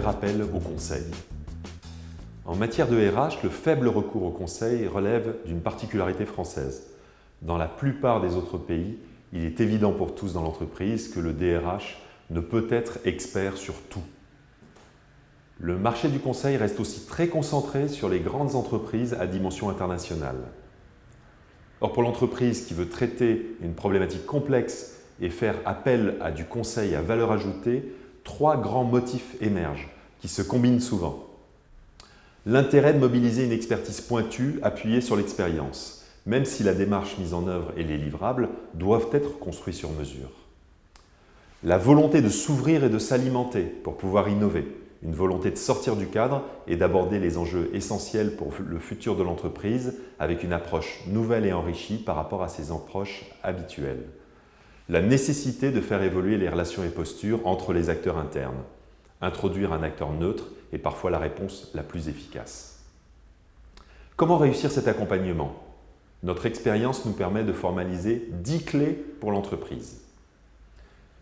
faire appel au conseil. En matière de RH, le faible recours au conseil relève d'une particularité française. Dans la plupart des autres pays, il est évident pour tous dans l'entreprise que le DRH ne peut être expert sur tout. Le marché du conseil reste aussi très concentré sur les grandes entreprises à dimension internationale. Or, pour l'entreprise qui veut traiter une problématique complexe et faire appel à du conseil à valeur ajoutée, 3 grands motifs émergent, qui se combinent souvent. L'intérêt de mobiliser une expertise pointue appuyée sur l'expérience, même si la démarche mise en œuvre et les livrables doivent être construits sur mesure. La volonté de s'ouvrir et de s'alimenter pour pouvoir innover, une volonté de sortir du cadre et d'aborder les enjeux essentiels pour le futur de l'entreprise avec une approche nouvelle et enrichie par rapport à ses approches habituelles. La nécessité de faire évoluer les relations et postures entre les acteurs internes. Introduire un acteur neutre est parfois la réponse la plus efficace. Comment réussir cet accompagnement? Notre expérience nous permet de formaliser 10 clés pour l'entreprise.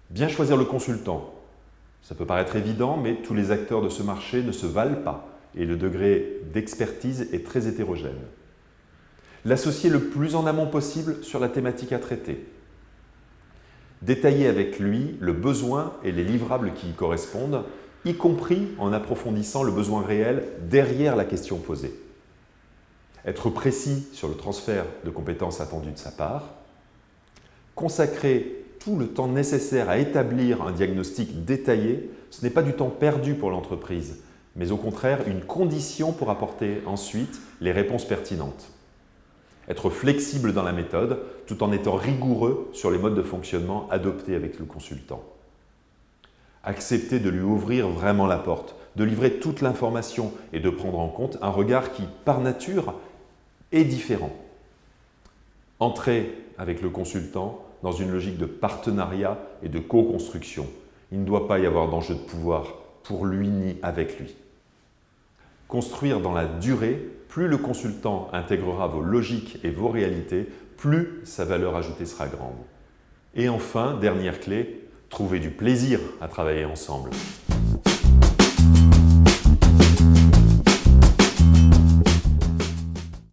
Bien choisir le consultant. Ça peut paraître évident, mais tous les acteurs de ce marché ne se valent pas et le degré d'expertise est très hétérogène. L'associer le plus en amont possible sur la thématique à traiter. Détailler avec lui le besoin et les livrables qui y correspondent, y compris en approfondissant le besoin réel derrière la question posée. Être précis sur le transfert de compétences attendues de sa part. Consacrer tout le temps nécessaire à établir un diagnostic détaillé, ce n'est pas du temps perdu pour l'entreprise, mais au contraire une condition pour apporter ensuite les réponses pertinentes. Être flexible dans la méthode, tout en étant rigoureux sur les modes de fonctionnement adoptés avec le consultant. Accepter de lui ouvrir vraiment la porte, de livrer toute l'information et de prendre en compte un regard qui, par nature, est différent. Entrer avec le consultant dans une logique de partenariat et de co-construction. Il ne doit pas y avoir d'enjeu de pouvoir pour lui ni avec lui. Construire dans la durée, plus le consultant intégrera vos logiques et vos réalités, plus sa valeur ajoutée sera grande. Et enfin, dernière clé, trouver du plaisir à travailler ensemble.